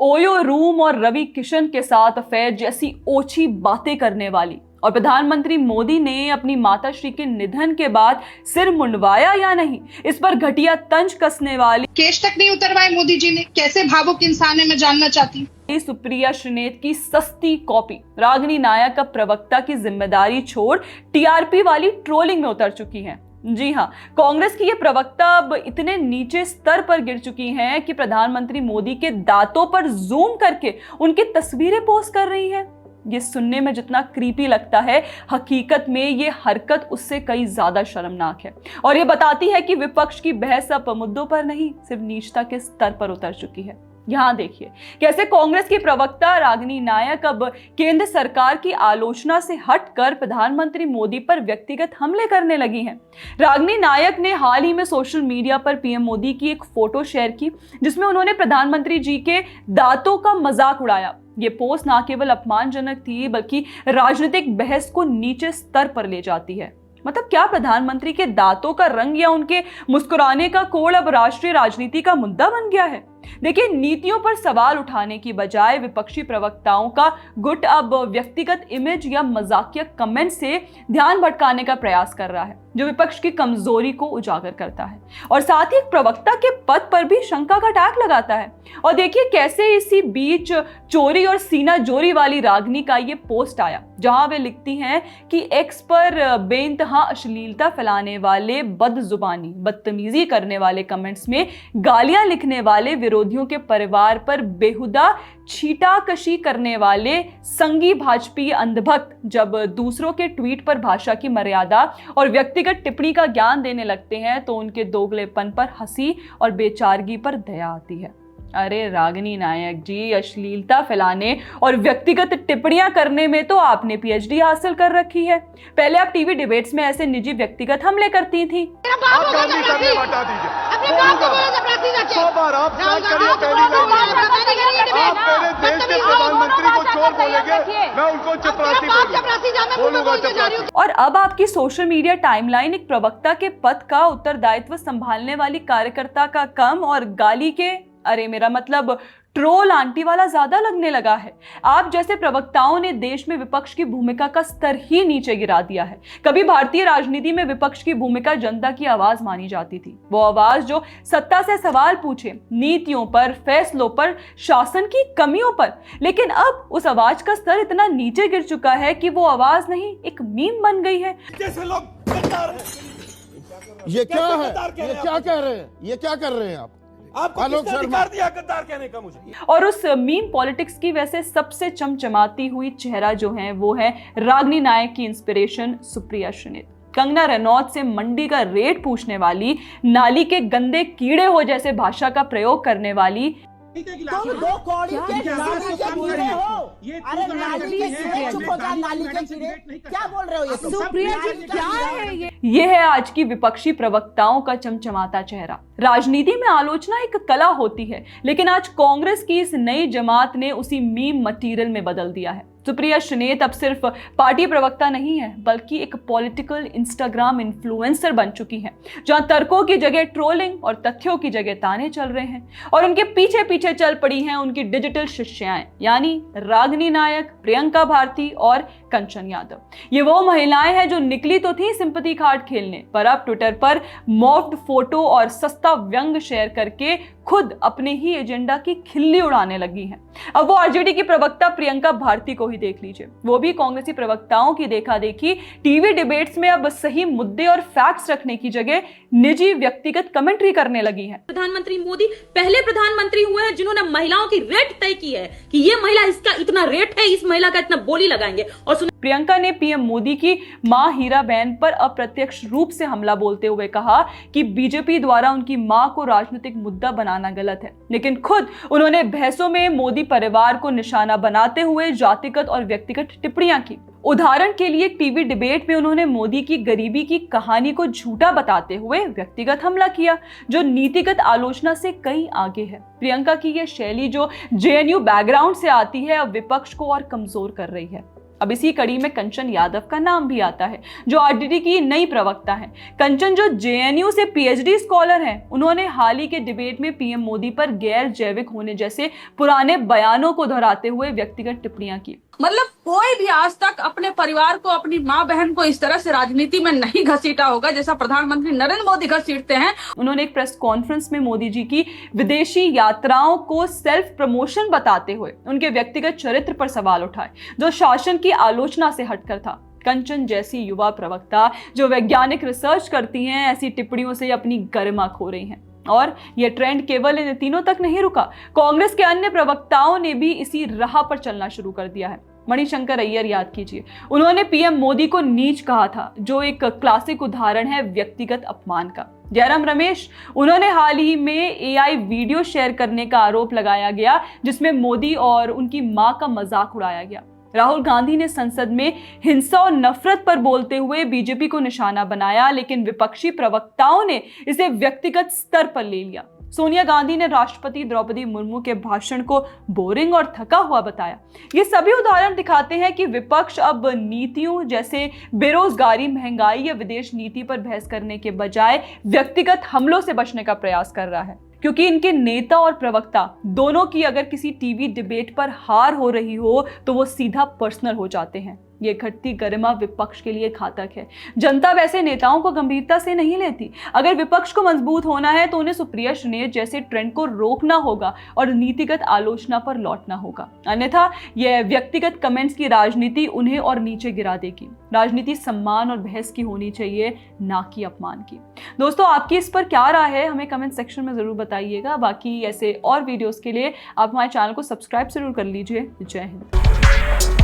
OYO room और रवि किशन के साथ अफेयर जैसी ओछी बातें करने वाली और प्रधानमंत्री मोदी ने अपनी माताश्री के निधन के बाद सिर मुंडवाया या नहीं, इस पर घटिया तंज कसने वाली केश तक नहीं उतरवाए मोदी जी ने। कैसे भावुक इंसान है, मैं जानना चाहती हूँ। सुप्रिया श्रीनेत की सस्ती कॉपी रागिनी नायक का प्रवक्ता की जिम्मेदारी छोड़ टीआरपी वाली ट्रोलिंग में उतर चुकी हैं। जी हाँ, कांग्रेस की ये प्रवक्ता अब इतने नीचे स्तर पर गिर चुकी हैं कि प्रधानमंत्री मोदी के दांतों पर जूम करके उनकी तस्वीरें पोस्ट कर रही हैं। ये सुनने में जितना क्रीपी लगता है, हकीकत में ये हरकत उससे कई ज्यादा शर्मनाक है और ये बताती है कि विपक्ष की बहस अब मुद्दों पर नहीं, सिर्फ नीचता के स्तर पर उतर चुकी है। यहाँ देखिए कैसे कांग्रेस की प्रवक्ता रागिनी नायक अब केंद्र सरकार की आलोचना से हटकर प्रधानमंत्री मोदी पर व्यक्तिगत हमले करने लगी हैं। रागिनी नायक ने हाल ही में सोशल मीडिया पर पीएम मोदी की एक फोटो शेयर की जिसमें उन्होंने प्रधानमंत्री जी के दांतों का मजाक उड़ाया। ये पोस्ट न केवल अपमानजनक थी बल्कि राजनीतिक बहस को नीचे स्तर पर ले जाती है। मतलब क्या प्रधानमंत्री के दांतों का रंग या उनके मुस्कुराने का कोड अब राष्ट्रीय राजनीति का मुद्दा बन गया है? देखिए, नीतियों पर सवाल उठाने की बजाय विपक्षी प्रवक्ताओं का गुट अब व्यक्तिगत इमेज या मजाकिया कमेंट से ध्यान भटकाने का प्रयास कर रहा है, जो विपक्ष की कमजोरी को उजागर करता है और साथ ही एक प्रवक्ता के पद पर भी शंका का टैग लगाता है। और देखिए कैसे इसी बीच चोरी और सीना जोरी वाली रागिनी का ये पोस्ट आया जहां वे लिखती हैं कि एक्स पर बेइंतहा अश्लीलता फैलाने वाले, बदजुबानी, बदतमीजी करने वाले कमेंट्स में गालियां लिखने वाले, विरोधियों के परिवार पर बेहुदा छीटाकशी करने वाले संगी भाजपी अंधभक्त जब दूसरों के ट्वीट पर भाषा की मर्यादा और व्यक्तिगत टिप्पणी का ज्ञान देने लगते हैं तो उनके दोगलेपन पर हंसी और बेचारगी पर दया आती है। अरे रागिनी नायक जी, अश्लीलता फैलाने और व्यक्तिगत टिप्पणियां करने में तो आपने पीएचडी हासिल कर रखी है। पहले आप टीवी डिबेट्स में ऐसे निजी व्यक्तिगत हमले करती थी। और अब आपकी सोशल मीडिया टाइमलाइन एक प्रवक्ता के पद का उत्तरदायित्व संभालने वाली कार्यकर्ता का कम और गाली के, अरे मेरा मतलब ट्रोल आंटी वाला ज्यादा लगने लगा है। आप जैसे प्रवक्ताओं ने देश में विपक्ष की भूमिका का स्तर ही नीचे गिरा दिया है। कभी भारतीय राजनीति में विपक्ष की भूमिका जनता की आवाज मानी जाती थी, वो आवाज जो सत्ता से सवाल पूछे, नीतियों पर, फैसलों पर, शासन की कमियों पर। लेकिन अब उस आवाज का स्तर इतना नीचे गिर चुका है कि वो आवाज नहीं, एक मीम बन गई है। जैसे लोग गद्दार हैं। ये क्या है? ये क्या कह रहे हैं? ये क्या कर रहे हैं आप? आपको किसने अधिकार दिया गद्दार कहने का मुझे? और उस मीम पॉलिटिक्स की वैसे सबसे चमचमाती हुई चेहरा जो है वो है रागिनी नायक की इंस्पिरेशन सुप्रिया श्रीनेत। कंगना रनौत से मंडी का रेट पूछने वाली, नाली के गंदे कीड़े हो जैसे भाषा का प्रयोग करने वाली, तुम दो कौड़ी के नाली के कीड़े हो। अरे नाली के कीड़े, चुप हो जा, नाली के कीड़े क्या बोल रहे हो? ये सुप्रिया जी क्या है ये है आज की विपक्षी प्रवक्ताओं का चमचमाता चेहरा। राजनीति में आलोचना एक कला होती है, लेकिन आज कांग्रेस की इस नई जमात ने उसी मीम मटेरियल में बदल दिया है। सुप्रिया श्रीनेत अब सिर्फ पार्टी प्रवक्ता नहीं है बल्कि एक पॉलिटिकल इंस्टाग्राम इन्फ्लुएंसर बन चुकी हैं, जहां तर्कों की जगह ट्रोलिंग और तथ्यों की जगह ताने चल रहे हैं और उनके पीछे पीछे चल पड़ी हैं उनकी डिजिटल शिष्याएं, यानी रागिनी नायक, प्रियंका भारती और कंचन यादव। ये वो महिलाएं हैं जो निकली तो थी सिंपैथी कार्ड खेलने, पर अब ट्विटर पर मॉफ्ड फोटो और सस्ता व्यंग शेयर करके खुद अपने ही एजेंडा की खिल्ली उड़ाने लगी हैं। अब वो आरजेडी की प्रवक्ता प्रियंका भारती को ही देख लीजिए, वो भी कांग्रेसी प्रवक्ताओं की देखा देखी टीवी डिबेट्स में अब सही मुद्दे और फैक्ट्स रखने की जगह निजी व्यक्तिगत कमेंट्री करने लगी है। प्रधानमंत्री मोदी पहले प्रधानमंत्री हुए हैं जिन्होंने महिलाओं की रेट तय की है कि ये महिला, इसका इतना रेट है, इस महिला का इतना बोली लगाएंगे। और प्रियंका ने पीएम मोदी की मां हीराबेन पर अप्रत्यक्ष रूप से हमला बोलते हुए कहा कि बीजेपी द्वारा उनकी मां को राजनीतिक मुद्दा बनाना गलत है, लेकिन खुद उन्होंने बहसों में मोदी परिवार को निशाना बनाते हुए जातिगत और व्यक्तिगत टिप्पणियां की। उदाहरण के लिए टीवी डिबेट में उन्होंने मोदी की गरीबी की कहानी को झूठा बताते हुए व्यक्तिगत हमला किया, जो नीतिगत आलोचना से कहीं आगे है। प्रियंका की यह शैली जो जेएनयू बैकग्राउंड से आती है, अब विपक्ष को और कमजोर कर रही है। अब इसी कड़ी में कंचन यादव का नाम भी आता है, जो आरजेडी की नई प्रवक्ता है। कंचन जो जेएनयू से पीएचडी स्कॉलर हैं, उन्होंने हाल ही के डिबेट में पीएम मोदी पर गैर जैविक होने जैसे पुराने बयानों को दोहराते हुए व्यक्तिगत टिप्पणियां की। मतलब कोई भी आज तक अपने परिवार को, अपनी माँ बहन को इस तरह से राजनीति में नहीं घसीटा होगा जैसा प्रधानमंत्री नरेंद्र मोदी घसीटते हैं। उन्होंने एक प्रेस कॉन्फ्रेंस में मोदी जी की विदेशी यात्राओं को सेल्फ प्रमोशन बताते हुए उनके व्यक्तिगत चरित्र पर सवाल उठाए, जो शासन की आलोचना से हटकर था। कंचन जैसी युवा प्रवक्ता जो वैज्ञानिक रिसर्च करती हैं, ऐसी टिप्पणियों से अपनी गरिमा खो रही हैं। और यह ट्रेंड केवल इन तीनों तक नहीं रुका, कांग्रेस के अन्य प्रवक्ताओं ने भी इसी राह पर चलना शुरू कर दिया है। मणिशंकर अय्यर याद कीजिए, उन्होंने पीएम मोदी को नीच कहा था, जो एक क्लासिक उदाहरण है व्यक्तिगत अपमान का। जयराम रमेश, उन्होंने हाल ही में एआई वीडियो शेयर करने का आरोप लगाया गया, जिसमें मोदी और उनकी मां का मजाक उड़ाया गया। राहुल गांधी ने संसद में हिंसा और नफरत पर बोलते हुए बीजेपी को निशाना बनाया, लेकिन विपक्षी प्रवक्ताओं ने इसे व्यक्तिगत स्तर पर ले लिया। सोनिया गांधी ने राष्ट्रपति द्रौपदी मुर्मू के भाषण को बोरिंग और थका हुआ बताया। ये सभी उदाहरण दिखाते हैं कि विपक्ष अब नीतियों जैसे बेरोजगारी, महंगाई या विदेश नीति पर बहस करने के बजाय व्यक्तिगत हमलों से बचने का प्रयास कर रहा है, क्योंकि इनके नेता और प्रवक्ता दोनों की अगर किसी टीवी डिबेट पर हार हो रही हो तो वो सीधा पर्सनल हो जाते हैं। ये घटती गरिमा विपक्ष के लिए घातक है। जनता वैसे नेताओं को गंभीरता से नहीं लेती। अगर विपक्ष को मजबूत होना है तो उन्हें सुप्रिया श्रीनेश जैसे ट्रेंड को रोकना होगा और नीतिगत आलोचना पर लौटना होगा, अन्यथा यह व्यक्तिगत कमेंट्स की राजनीति उन्हें और नीचे गिरा देगी। राजनीति सम्मान और बहस की होनी चाहिए, ना कि अपमान की। दोस्तों, आपकी इस पर क्या राय है, हमें कमेंट सेक्शन में जरूर बताइएगा। बाकी ऐसे और वीडियोस के लिए आप हमारे चैनल को सब्सक्राइब जरूर कर लीजिए। जय हिंद।